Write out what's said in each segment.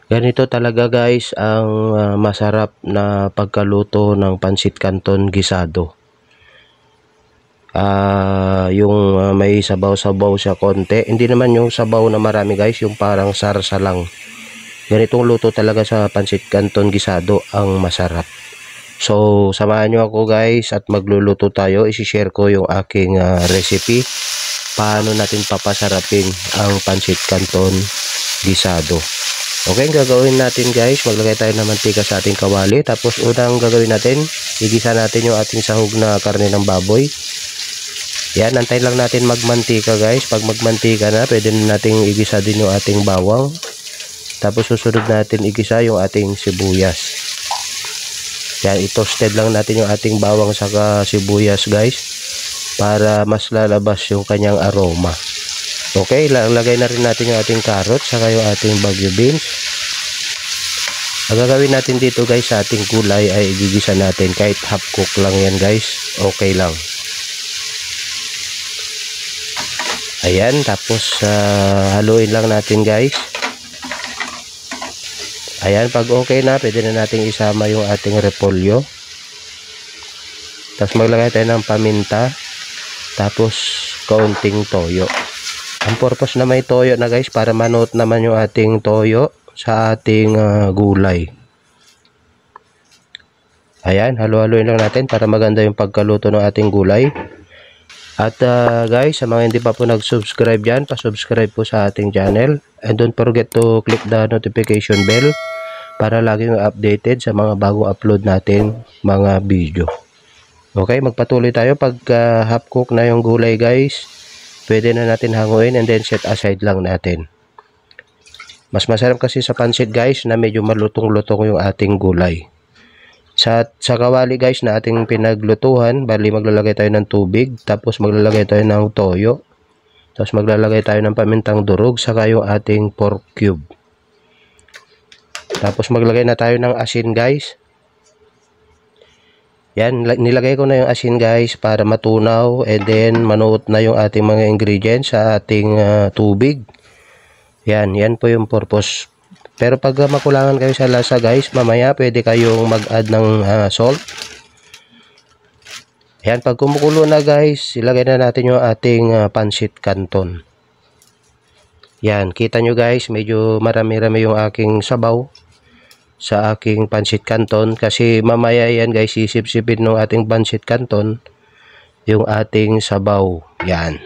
Ganito talaga guys ang masarap na pagkaluto ng pansit canton gisado. Yung may sabaw-sabaw siya konti. Hindi naman yung sabaw na marami guys, yung parang sarsa lang. Ganitong luto talaga sa pansit canton gisado ang masarap. So samahan nyo ako guys at magluluto tayo. Isi-share ko yung aking recipe. Paano natin papasarapin ang pansit canton gisado. Okay, gagawin natin guys, maglagay tayo ng mantika sa ating kawali. Tapos unang gagawin natin, igisa natin yung ating sahog na karne ng baboy. Yan, antay lang natin magmantika guys. Pag magmantika na, pwede na natin igisa din yung ating bawang. Tapos susunod natin igisa yung ating sibuyas. Yan, i-toasted lang natin yung ating bawang saka sibuyas guys, para mas lalabas yung kanyang aroma. Okay, lagay na rin natin yung ating carrot saka yung ating bagyo beans. Ang gagawin natin dito guys sa ating gulay ay igigisa natin kahit half cook lang yan guys. Okay lang. Ayan, tapos haluin lang natin guys. Ayan, pag okay na, pwede na natin isama yung ating repolyo. Tapos maglagay tayo ng paminta. Tapos kaunting toyo. Ang purpose na may toyo na guys, para manuot naman yung ating toyo sa ating gulay. Ayan, halo-haloin lang natin para maganda yung pagkaluto ng ating gulay. At guys, sa mga hindi pa po nag-subscribe dyan, pa-subscribe po sa ating channel. And don't forget to click the notification bell para lagi yung updated sa mga bagong upload natin mga video. Okay, magpatuloy tayo. Pag half cook na yung gulay guys, pwede na natin hanguin and then set aside lang natin. Mas masarap kasi sa pansit guys na medyo malutong-lutong yung ating gulay. Sa kawali guys na ating pinaglutuhan, bali maglalagay tayo ng tubig, tapos maglalagay tayo ng toyo, tapos maglalagay tayo ng pamintang durog, saka yung ating pork cube. Tapos maglagay na tayo ng asin guys. Yan, nilagay ko na yung asin guys para matunaw and then manuot na yung ating mga ingredients sa ating tubig. Yan po yung purpose. Pero pag makulangan kayo sa lasa guys, mamaya pwede kayong mag-add ng salt. Yan, pag kumukulo na guys, ilagay na natin yung ating pansit canton. Yan, kita nyo guys, medyo marami-rami yung aking sabaw sa aking pansit canton, kasi mamaya yan guys sisip-sipin ng ating pansit canton yung ating sabaw. Yan.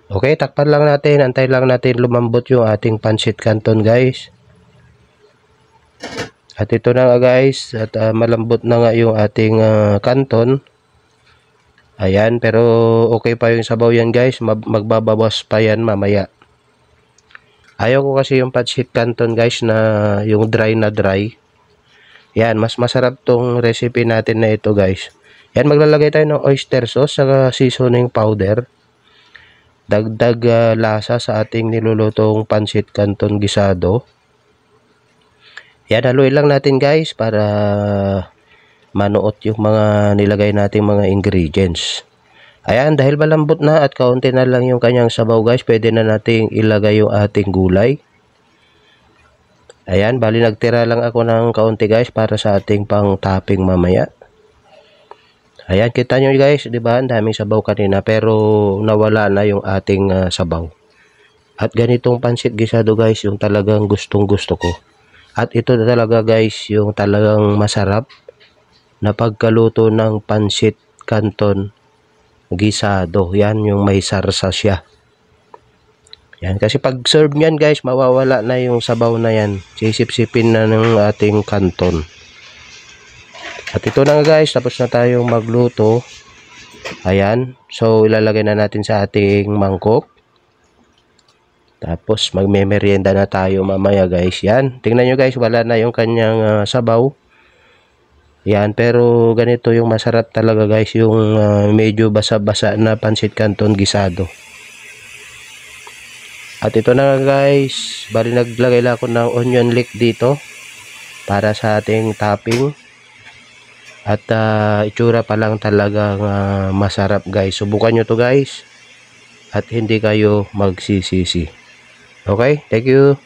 Okay, takpan lang natin, antay lang natin lumambot yung ating pansit canton guys. At ito na nga guys, at malambot na nga yung ating canton. Ayan, pero okay pa yung sabaw yan guys, magbabawas pa yan mamaya. Ayaw ko kasi yung pansit canton guys na yung dry na dry. Yan, mas masarap tong recipe natin na ito guys. Yan, maglalagay tayo ng oyster sauce saka seasoning powder. Dagdag lasa sa ating nilulutong pansit canton gisado. Yan, haluin lang natin guys para manuot yung mga nilagay nating mga ingredients. Ayan, dahil malambot na at kaunti na lang yung kanyang sabaw guys, pwede na nating ilagay yung ating gulay. Ayan, bali nagtira lang ako ng kaunti guys para sa ating pang topping mamaya. Ayan, kita nyo guys, di ba? Ang daming sabaw kanina pero nawala na yung ating sabaw. At ganitong pansit gisado guys, yung talagang gustong-gusto ko. At ito talaga guys, yung talagang masarap na pagkaluto ng pansit canton gisado. Yan, yung may sarsa siya. Yan, kasi pag serve nyan guys, mawawala na yung sabaw na yan. Sisip-sipin na ng ating canton. At ito na guys, tapos na tayong magluto. Ayan, so ilalagay na natin sa ating mangkok. Tapos magme-merienda na tayo mamaya guys. Yan, tingnan nyo guys, wala na yung kanyang sabaw. Yan, pero ganito yung masarap talaga guys, yung medyo basa-basa na pansit canton gisado. At ito na guys, bali naglagay lang ako ng onion leek dito para sa ating topping. At itsura pa lang talagang masarap guys. Subukan nyo to guys at hindi kayo magsisisi. Okay, thank you.